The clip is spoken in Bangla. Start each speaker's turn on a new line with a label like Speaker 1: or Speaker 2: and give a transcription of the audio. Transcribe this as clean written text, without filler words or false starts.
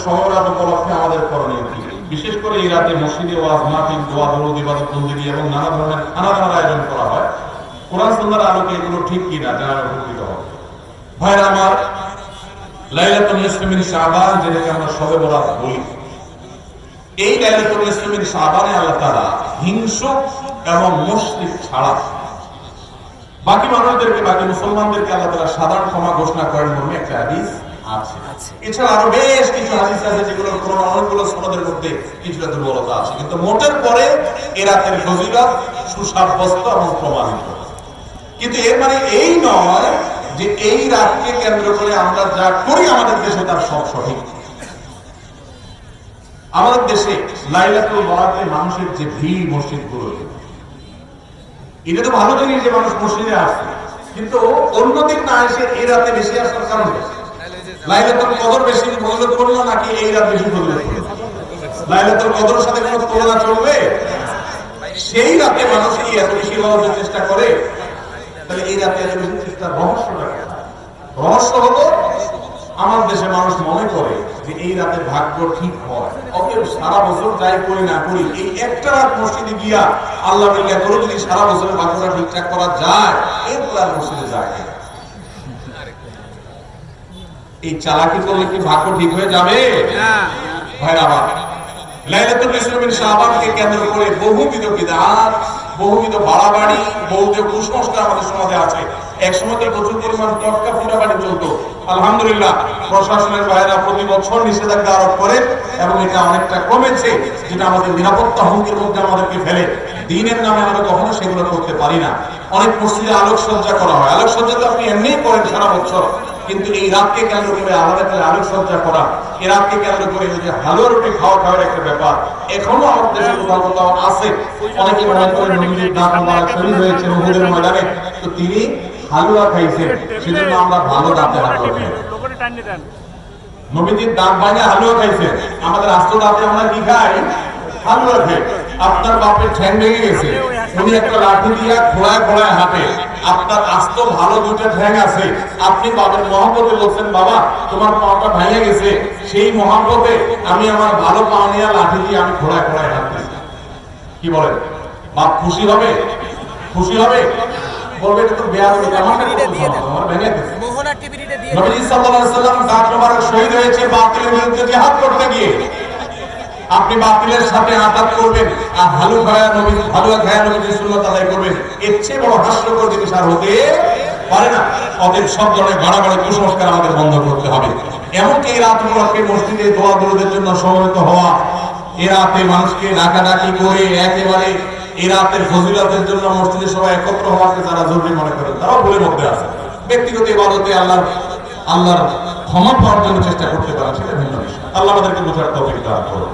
Speaker 1: সমরাত উপলক্ষে আমাদের করণীয় কি? বিশেষ করে এই রাতে মসজিদে ওয়াজ মাহফিল, দোয়া দরুদ, ইবাদত বন্দেগী এবং নানা ধরনের খানাদানার আয়োজন করা হয়। কোরআন সুন্নাহর আলোকে এগুলো ঠিক কিনা জানার উপকৃত হবে। ভাইরা আমার, লাইলাতুল নিসফি মিন শাবান, যেটাকে আমরা শবে বরাত বলি, এই লাইলাতুল নিসফি মিন শাবানে আল্লাহ তাআলা হিংসুক এবং মুশরিক ছাড়া বাকি মানুষদেরকে, বাকি মুসলমানদেরকে আল্লাহ তাআলা সাধারণ ক্ষমা ঘোষণা করেন বলে একটা হাদিস আছে। এছাড়া আরো বেশ কিছু হাদিস আছে যেগুলোর কোরআন অনেকগুলো সনদের মধ্যে কিছুটা দুর্বলতা আছে, কিন্তু মোটের পরে এ রাতের ফজিলত সুসাব্যস্ত এবং প্রমাণিত। কিন্তু এর মানে এই নয় যে এই রাতকে কেন্দ্র করে আমরা যা করি আমাদের দেশে তার সব সঠিক। আমাদের দেশে লাইলাতুল বরাতে মানুষের যে ভিড় মসজিদগুলোতে, এটা তো ভালো জিনিস যে মানুষ মসজিদে আসে, কিন্তু অন্যদিন না এসে এই রাতে বেশি আসার কারণ লাইলাতুল কদর বেশি ফজিলত করলো নাকি এই রাত বেশি ফজিলত করলো? লাইলাতুল কদরের সাথে কোনো তুলনা চলবে? সেই রাতে মানুষ কি এত বেশি হওয়ার চেষ্টা করে? তাহলে এই রাতে এত বেশি চেষ্টা রহস্য হলো আমার দেশে মানুষ মনে করে যে এই রাতে ভাগ্য ঠিক হয়, অতএব সারা বছর যাই করি না করি এই একটা রাত মসজিদে গিয়া আল্লাহ বিল্লাহ করে যদি সারা বছরের ভাগ্যটা ঠিকঠাক করা যায়, এরপর আর মসজিদে যায়। এই চালাকি করলে কি ভাগ্য ঠিক হয়ে যাবে? ভাইরা আমার, লাইলাতুল নিসফি মিন শাবানকে কেন্দ্র করে বহুবিধ বিদআত, বহুবিধ বাড়াবাড়ি, বহুবিধ কুসংস্কার আমাদের সমাজে আছে। এক সময় তো প্রচুর পরিমাণ টটকা ফুটাবাড়ি চলতো। আলহামদুলিল্লাহ, প্রশাসনের ভাইরা প্রতি বছর নিষেধাজ্ঞা আরোপ করে এবং এটা অনেকটা কমেছে, যেটা আমাদের নিরাপত্তা হুমকির মধ্যে আমাদেরকে ফেলে। দ্বীনের নামে আমরা কখনো সেগুলো করতে পারি না। অনেক মসজিদে আলোকসজ্জা করা হয়, আলোকসজ্জা তো আপনি এমনিই করেন সারা বছর, কিন্তু এই রাতকে কেন্দ্র করে আলাদা করে আলোকসজ্জা করা, এই রাতকে কেন্দ্র করে যে হালুয়া রুটি খাওয়ার একটা ব্যাপার এখনো আমাদের দেশে কোথাও কোথাও আছে। অনেকে মনে করেন নবীজির দাঁত মোবারক শহীদ হয়েছে উহুদের ময়দানে, তো তিনি হালুয়া খাইছেন, সেজন্য আমরা ভালো দাঁতে হালুয়া খাই। নবীজির দাঁত ভাঙে হালুয়া খাইছেন, আমাদের আস্ত দাঁতে আমরা কি খাই? হালুয়া খাই। আপনার বাপের ঠ্যাং ভেঙে গেছে, উনি একটা লাঠি দিয়া খোঁড়ায় খোঁড়ায় হাঁটে, আপনার আস্ত ভালো দুইটা ঠ্যাং আছে, আপনি বাবার মহব্বতে বলছেন বাবা তোমার পাটা ভেঙে গেছে, সেই মহব্বতে আমি আমার ভালো পা নিয়ে লাঠি দিয়ে আমি খোঁড়ায় খোঁড়ায় হাঁটতেছি। কি বলেন? বাপ খুশি হবে? খুশি হবে? বলবে এটা তো বেয়াদবি, আমাকে আমার ভেঙে গেছে। নবী সাল্লাল্লাহু আলাইহি ওয়াসাল্লাম দাঁত মোবারক শহীদ হয়েছে বাতিলের বিরুদ্ধে জিহাদ করতে গিয়ে। আপনি বাতিলের সাথে আঘাত করবেন আর হালুয়া খায়া নবীর সুন্নাত আদায় করবেন, এর চেয়ে বড় হাস্যকর জিনিস আর হতে পারে না। অতএব সব ধরনের বাড়াবাড়ি কুসংস্কার আমাদের বন্ধ করতে হবে। এমনকি এই রাত উপলক্ষে মসজিদে দোয়া দরুদের জন্য সমবেত হওয়া, এ রাতে মানুষকে ডাকাডাকি করে একেবারে এই রাতের ফজিলতের জন্য মসজিদে সবাই একত্র হওয়াকে যারা জরুরি মনে করেন তারাও ভুলের মধ্যে আছে। ব্যক্তিগত ইবাদতে আল্লাহর ক্ষমা পাওয়ার জন্য চেষ্টা করতে পারেন, সেটা ভিন্ন বিষয়। আল্লাহ আমাদেরকে বোঝার তৌফিক দান করুন।